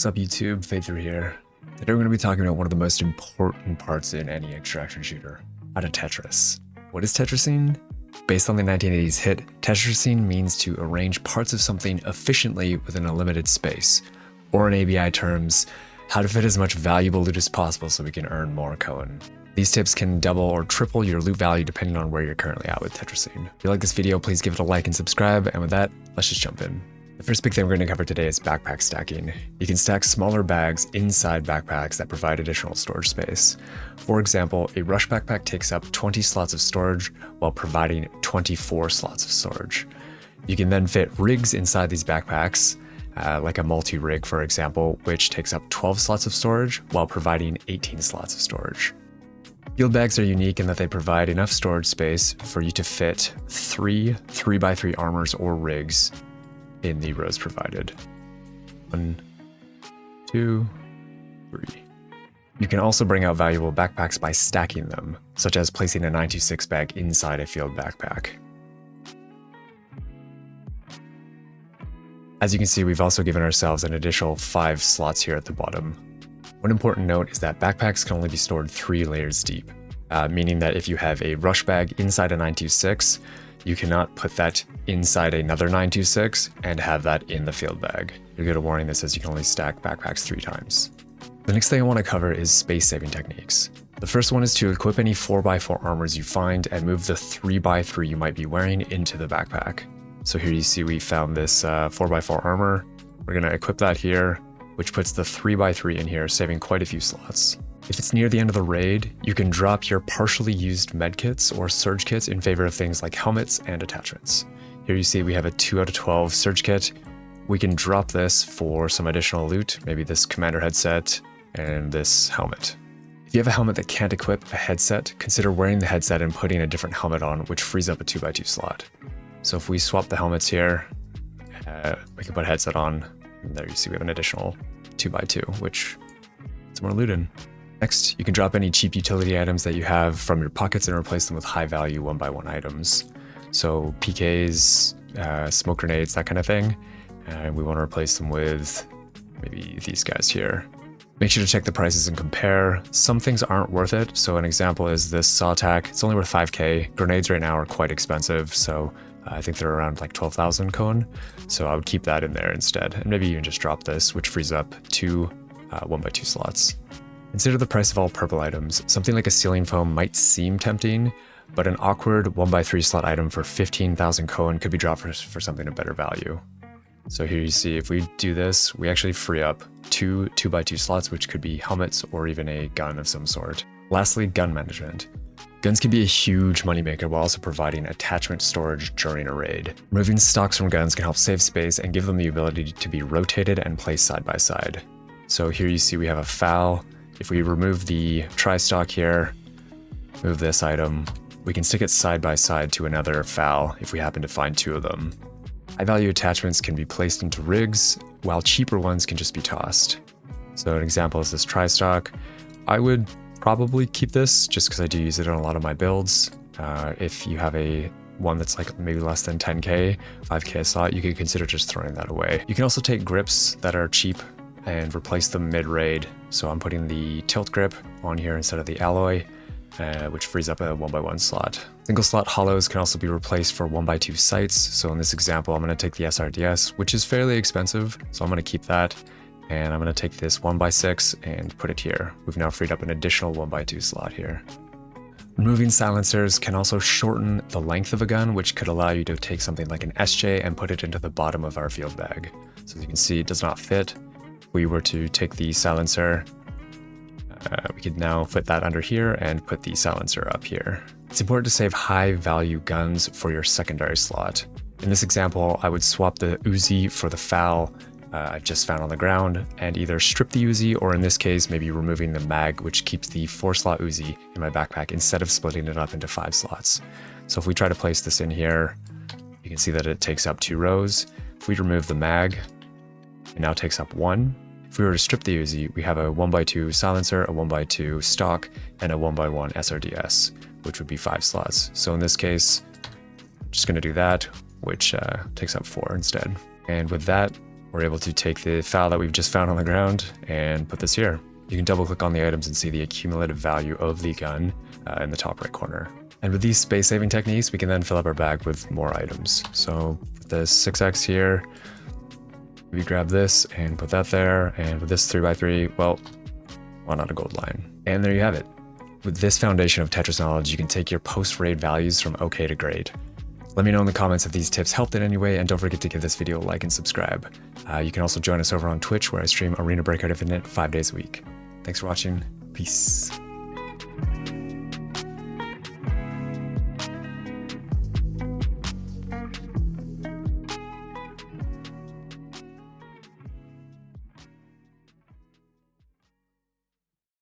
What's up YouTube, Fade Through here. Today we're going to be talking about one of the most important parts in any extraction shooter, how to Tetris. What is Tetrising? Based on the 1980s hit, Tetrising means to arrange parts of something efficiently within a limited space, or in ABI terms, how to fit as much valuable loot as possible so we can earn more coin. These tips can double or triple your loot value depending on where you're currently at with Tetrising. If you like this video, please give it a like and subscribe, and with that, let's just jump in. The first big thing we're going to cover today is backpack stacking. You can stack smaller bags inside backpacks that provide additional storage space. For example, a rush backpack takes up 20 slots of storage while providing 24 slots of storage. You can then fit rigs inside these backpacks, like a multi-rig for example, which takes up 12 slots of storage while providing 18 slots of storage. Field bags are unique in that they provide enough storage space for you to fit 3 3x3 armors or rigs in the rows provided. 1, 2, 3. You can also bring out valuable backpacks by stacking them, such as placing a 926 bag inside a field backpack. As you can see, we've also given ourselves an additional 5 slots here at the bottom. One important note is that backpacks can only be stored 3 layers deep, meaning that if you have a rush bag inside a 926, you cannot put that inside another 926 and have that in the field bag. You'll get a warning that says you can only stack backpacks 3 times. The next thing I want to cover is space-saving techniques. The first one is to equip any 4x4 armors you find and move the 3x3 you might be wearing into the backpack. So here you see we found this 4x4 armor. We're going to equip that here, which puts the 3x3 in here, saving quite a few slots. If it's near the end of the raid, you can drop your partially used medkits or surge kits in favor of things like helmets and attachments. Here you see we have a 2 out of 12 surge kit. We can drop this for some additional loot, maybe this commander headset and this helmet. If you have a helmet that can't equip a headset, consider wearing the headset and putting a different helmet on, which frees up a 2x2 slot. So if we swap the helmets here, we can put a headset on, and there you see we have an additional 2x2, which is more loot in. Next, you can drop any cheap utility items that you have from your pockets and replace them with high-value 1x1 items. So PKs, smoke grenades, that kind of thing. And we want to replace them with maybe these guys here. Make sure to check the prices and compare. Some things aren't worth it. So an example is this saw tack. It's only worth 5k. Grenades right now are quite expensive, so I think they're around like 12,000 coin. So I would keep that in there instead. And maybe even just drop this, which frees up 2 1x2 slots. Consider the price of all purple items. Something like a ceiling foam might seem tempting, but an awkward 1x3 slot item for 15,000 coin could be dropped for something of better value. So here you see if we do this, we actually free up 2 2x2 slots, which could be helmets or even a gun of some sort. Lastly, gun management. Guns can be a huge moneymaker while also providing attachment storage during a raid. Removing stocks from guns can help save space and give them the ability to be rotated and placed side by side. So here you see we have a FAL. If we remove the tri-stock here, move this item, we can stick it side by side to another FAL if we happen to find 2 of them. High-value attachments can be placed into rigs, while cheaper ones can just be tossed. So an example is this tri-stock. I would probably keep this just because I do use it on a lot of my builds. If you have a one that's like maybe less than 10k, 5k a slot, you could consider just throwing that away. You can also take grips that are cheap and replace them mid-raid. So I'm putting the tilt grip on here instead of the alloy, which frees up a 1x1 slot. Single slot hollows can also be replaced for 1x2 sights. So in this example, I'm going to take the SRDS, which is fairly expensive. So I'm going to keep that. And I'm going to take this 1x6 and put it here. We've now freed up an additional 1x2 slot here. Removing silencers can also shorten the length of a gun, which could allow you to take something like an SJ and put it into the bottom of our field bag. So as you can see, it does not fit. If we were to take the silencer, we could now fit that under here and put the silencer up here. It's important to save high value guns for your secondary slot. In this example, I would swap the Uzi for the FAL I've just found on the ground and either strip the Uzi or in this case, maybe removing the mag, which keeps the 4 slot Uzi in my backpack instead of splitting it up into 5 slots. So if we try to place this in here, you can see that it takes up 2 rows. If we remove the mag, it now takes up 1. If we were to strip the Uzi, we have a 1x2 silencer, a 1x2 stock, and a 1x1 SRDS, which would be 5 slots. So in this case, I'm just going to do that, which takes up 4 instead. And with that, we're able to take the file that we've just found on the ground and put this here. You can double click on the items and see the accumulative value of the gun in the top right corner. And with these space saving techniques, we can then fill up our bag with more items. So with the 6x here, we grab this and put that there, and with this 3x3, well, why not a gold line? And there you have it. With this foundation of Tetris knowledge, you can take your post-raid values from okay to great. Let me know in the comments if these tips helped in any way, and don't forget to give this video a like and subscribe. You can also join us over on Twitch, where I stream Arena Breakout Infinite 5 days a week. Thanks for watching. Peace.